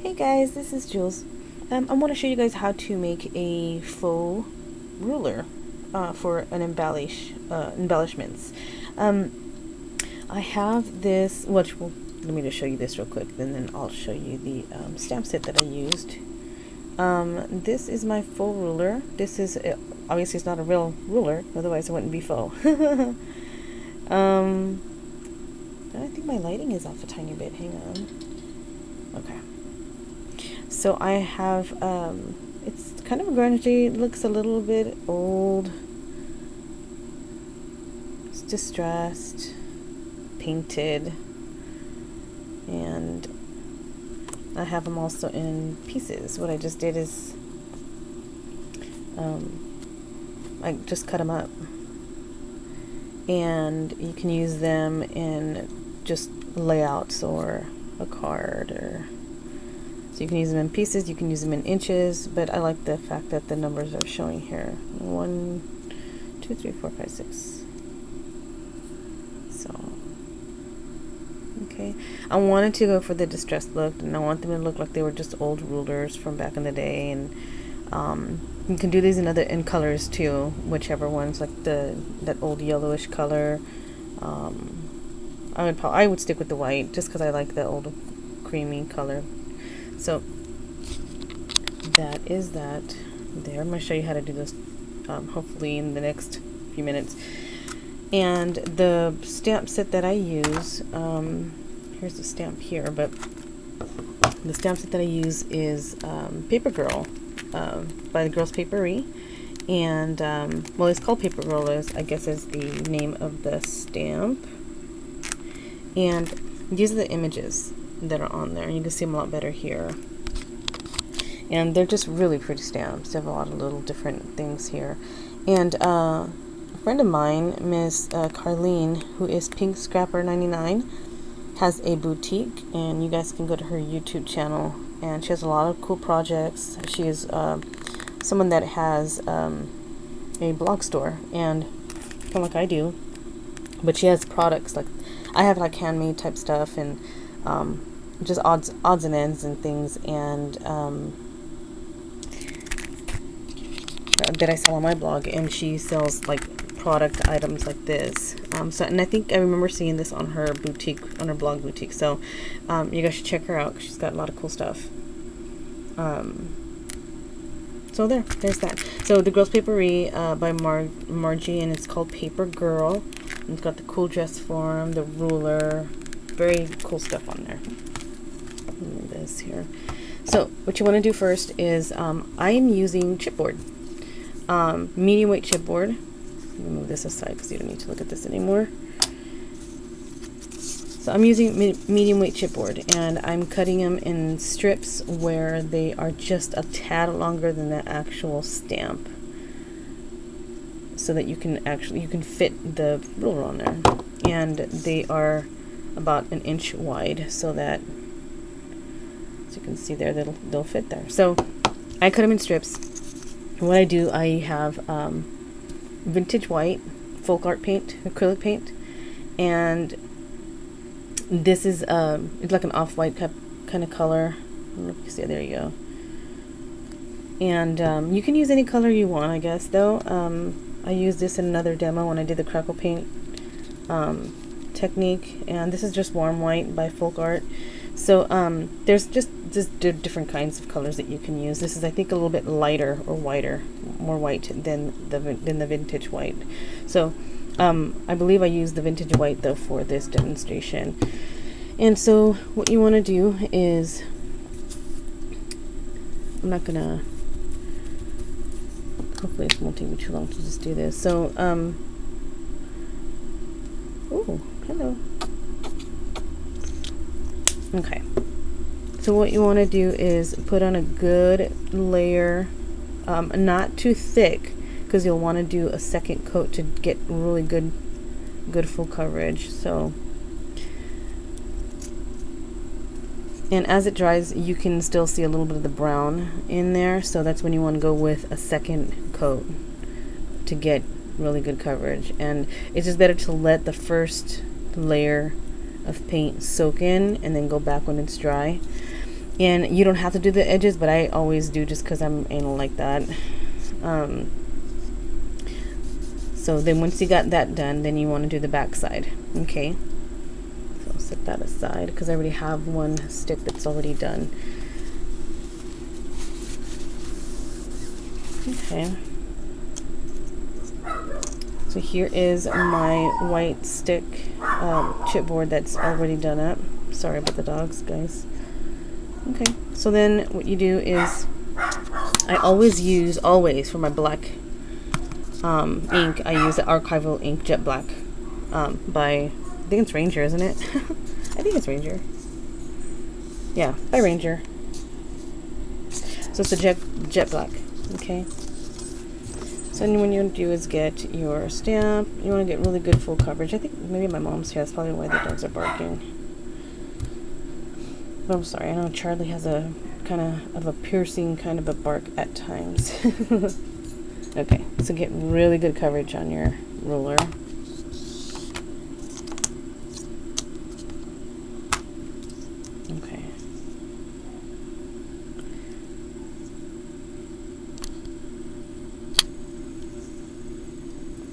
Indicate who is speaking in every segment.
Speaker 1: Hey guys, this is Jules. I want to show you guys how to make a faux ruler for an embellishments. I have this, which well, let me just show you this real quick, and then I'll show you the stamp set that I used. This is my faux ruler. This is obviously it's not a real ruler, otherwise it wouldn't be faux. I think my lighting is off a tiny bit. Hang on. Okay. So I have, it's kind of grungy, looks a little bit old, it's distressed, painted, and I have them also in pieces. What I just did is, I just cut them up, and you can use them in just layouts or a card, or so you can use them in pieces, you can use them in inches, but I like the fact that the numbers are showing here. 1, 2, 3, 4, 5, 6. So, okay. I wanted to go for the distressed look, and I want them to look like they were just old rulers from back in the day. And you can do these in colors too, whichever ones, like that old yellowish color. I would stick with the white just because I like the old creamy color. So that is that there. I'm going to show you how to do this hopefully in the next few minutes. And the stamp set that I use, here's the stamp here, but the stamp set that I use is Paper Girl by the Girls Papery. And well, it's called Paper Girl, I guess is the name of the stamp. And these are the images that are on there, and you can see them a lot better here. And they're just really pretty stamps. They have a lot of little different things here. And a friend of mine, Miss Carlene, who is Pink Scrapper 99, has a boutique, and you guys can go to her YouTube channel, and she has a lot of cool projects. She is someone that has a blog store, and kind of like I do, but she has products like I have, like handmade type stuff, and just odds and ends and things, and that I sell on my blog. And she sells like product items like this. So, and I think I remember seeing this on her boutique, on her blog boutique. So you guys should check her out, 'cause she's got a lot of cool stuff. So there's that. So the Girls Papery by Margie, and it's called Paper Girl. And it's got the cool dress form, the ruler, very cool stuff on there. This here. So what you want to do first is I am using chipboard, medium weight chipboard. Let me move this aside because you don't need to look at this anymore. So I'm using medium weight chipboard, and I'm cutting them in strips where they are just a tad longer than the actual stamp, so that you can fit the ruler on there. And they are about 1 inch wide, so that, as you can see there, they'll fit there. So I cut them in strips. And what I do, I have vintage white folk art paint, acrylic paint, and this is it's like an off-white kind of color. I don't know if you can see it. There you go. And you can use any color you want, I guess, though. I used this in another demo when I did the crackle paint technique, and this is just warm white by Folk Art. So there's just different kinds of colors that you can use. This is, I think, a little bit lighter or whiter, more white than the vintage white. So I believe I used the vintage white though for this demonstration. And so what you want to do is, I'm not gonna, hopefully it won't take me too long to just do this. So oh, hello. Okay, so what you want to do is put on a good layer, not too thick, because you'll want to do a second coat to get really good full coverage. So, and as it dries, you can still see a little bit of the brown in there, so that's when you want to go with a second coat to get really good coverage. And it's just better to let the first layer of paint soak in and then go back when it's dry. And you don't have to do the edges, but I always do just because I'm anal like that. So then once you got that done, then you want to do the back side. Okay, so I'll set that aside because I already have one stick that's already done. Okay, so here is my white stick chipboard that's already done up. Sorry about the dogs, guys. Okay, so then what you do is, I always for my black ink, I use the archival ink Jet Black by, I think it's Ranger, isn't it? I think it's Ranger. Yeah, by Ranger. So it's a Jet Black. Okay. So then what you want to do is get your stamp. You want to get really good full coverage. I think maybe my mom's here. That's probably why the dogs are barking. But I'm sorry. I know Charlie has a kind of a piercing kind of a bark at times. Okay, so get really good coverage on your ruler. Okay.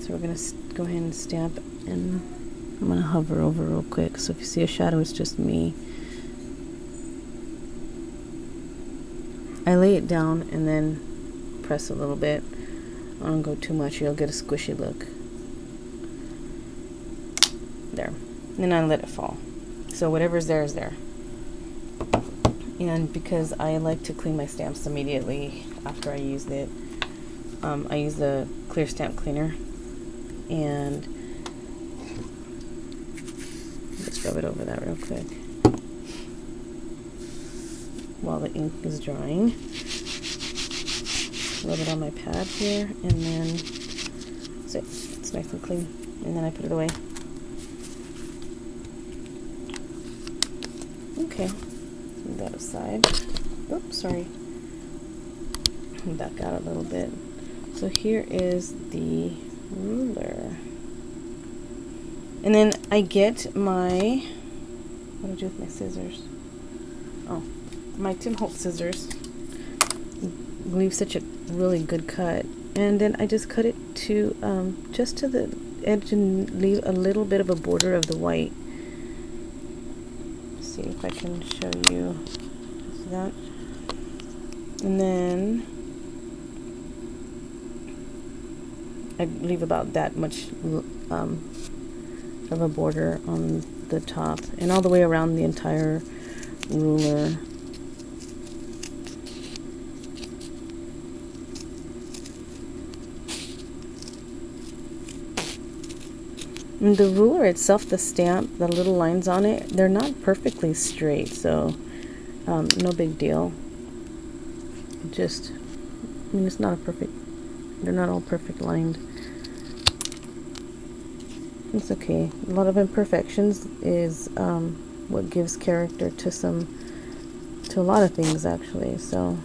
Speaker 1: So we're going to go ahead and stamp, and I'm going to hover over real quick. So if you see a shadow, it's just me. I lay it down and then press a little bit. I don't go too much, you'll get a squishy look. There. And then I let it fall. So whatever's there is there. And because I like to clean my stamps immediately after I use it, I use the clear stamp cleaner. And let's rub it over that real quick while the ink is drying. Rub it on my pad here, and then that's it. It's nice and clean. And then I put it away. Okay, move that aside. Oops, sorry. Back out a little bit. So here is the ruler. And then I get my, what do I do with my scissors? Oh, my Tim Holtz scissors. Leave such a really good cut, and then I just cut it to just to the edge and leave a little bit of a border of the white. Let's see if I can show you that. And then I leave about that much of a border on the top and all the way around the entire ruler. And the ruler itself, the stamp, the little lines on it, they're not perfectly straight, so no big deal. Just, I mean, it's not a perfect, they're not all perfect lined. It's okay. A lot of imperfections is what gives character to a lot of things, actually. So,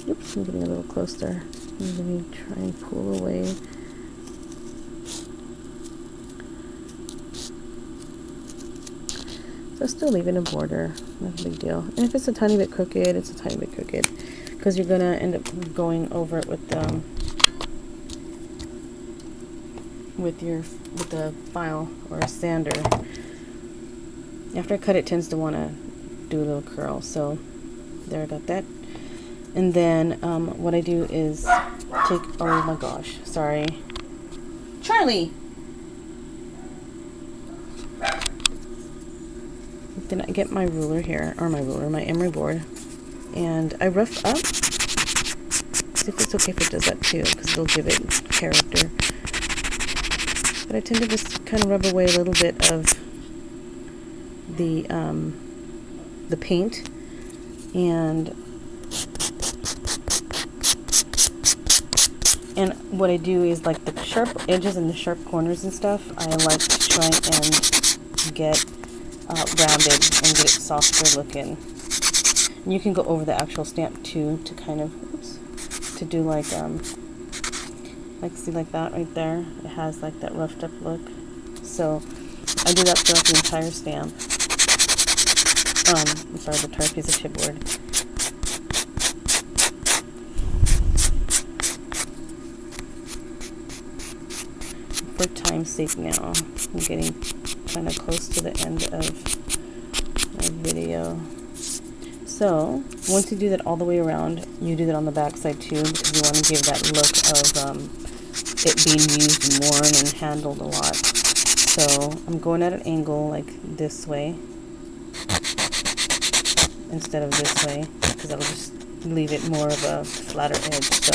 Speaker 1: oops, I'm getting a little closer. Let me try and pull away. So still leaving a border, not a big deal. And if it's a tiny bit crooked, it's a tiny bit crooked, because you're gonna end up going over it with the file or a sander. After I cut it, tends to want to do a little curl. So there, I got that. And then what I do is take, oh my gosh, sorry, Charlie. Then I get my ruler here, or my emery board, and I rough up. See if it's okay if it does that too, because it'll give it character. But I tend to just kind of rub away a little bit of the paint, and what I do is, like, the sharp edges and the sharp corners and stuff, I like to try and get rounded and get it softer looking. And you can go over the actual stamp too to kind of, oops, to do like see, like that right there. It has like that roughed up look. So I do that throughout the entire stamp. I'm sorry, the entire piece of chipboard. For time's sake now, I'm getting kind of close to the end of my video. So once you do that all the way around, you do that on the back side too, because you want to give that look of it being used and worn and handled a lot. So I'm going at an angle like this way instead of this way, because that'll just leave it more of a flatter edge. So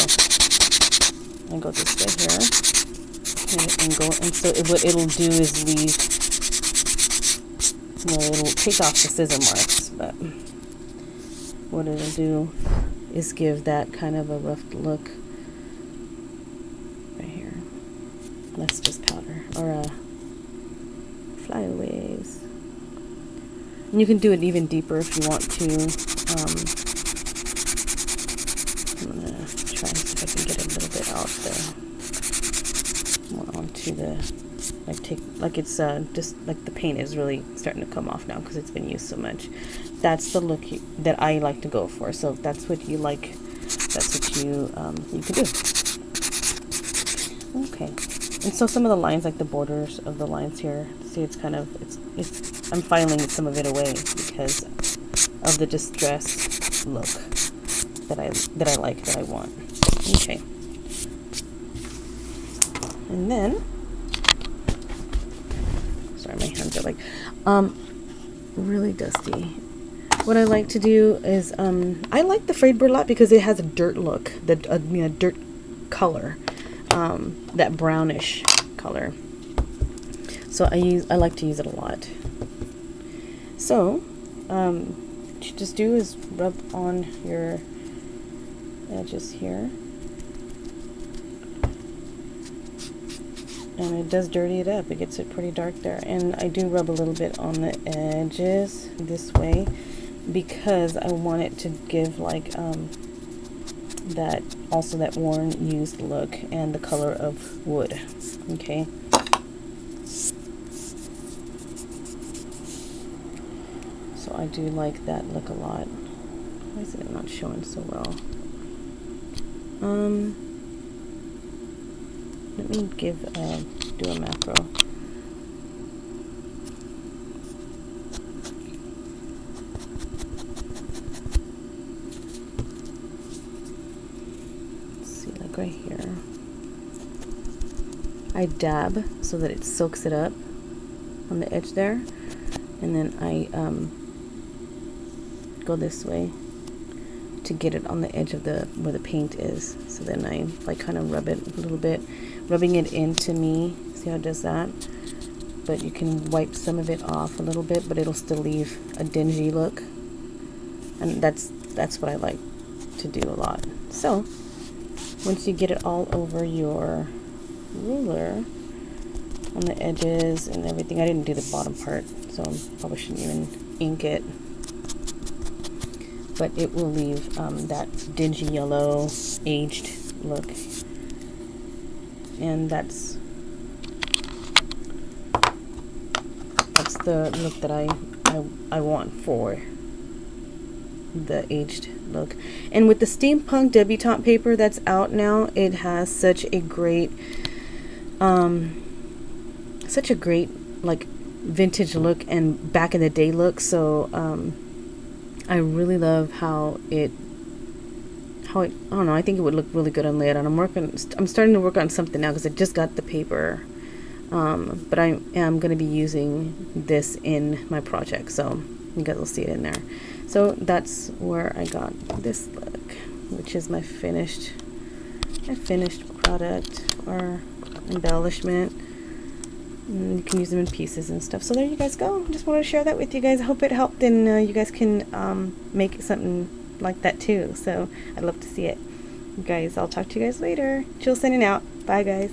Speaker 1: I go this way here at an angle, and so what it'll do is leave, well, it'll take off the scissor marks, but what it'll do is give that kind of a rough look right here. That's just powder or flyaways. And you can do it even deeper if you want to. I'm gonna try and see if I can get a little bit out there, more onto the it's just like the paint is really starting to come off now because it's been used so much. That's the look that I like to go for. So if that's what you like, that's what you can do. Okay. And so some of the lines, like the borders of the lines here, see, it's kind of I'm filing some of it away because of the distressed look that I like, that I want. Okay. And then, sorry, my hands are like really dusty. What I like to do is I like the frayed burlap because it has a dirt look, dirt color, that brownish color. So I like to use it a lot. So what you just do is rub on your edges here, and it does dirty it up. It gets it pretty dark there, and I do rub a little bit on the edges this way because I want it to give like that, also that worn, used look and the color of wood. Okay. So I do like that look a lot. Why is it not showing so well? Let me do a macro. Right here, I dab so that it soaks it up on the edge there, and then I go this way to get it on the edge of where the paint is. So then I like kind of rub it a little bit, rubbing it into me. See how it does that? But you can wipe some of it off a little bit, but it'll still leave a dingy look, and that's what I like to do a lot. So once you get it all over your ruler on the edges and everything, I didn't do the bottom part, so I probably shouldn't even ink it, but it will leave that dingy yellow aged look, and that's the look that I want for the aged look. And with the steampunk debutante paper that's out now, it has such a great like vintage look and back in the day look. So I really love how it I don't know, I think it would look really good on lid, and I'm starting to work on something now because I just got the paper, but I am going to be using this in my project, so you guys will see it in there. So that's where I got this look, which is my finished product or embellishment. And you can use them in pieces and stuff. So there you guys go. Just wanted to share that with you guys. I hope it helped, and you guys can make something like that too. So I'd love to see it. You guys, I'll talk to you guys later. Jules signing out. Bye guys.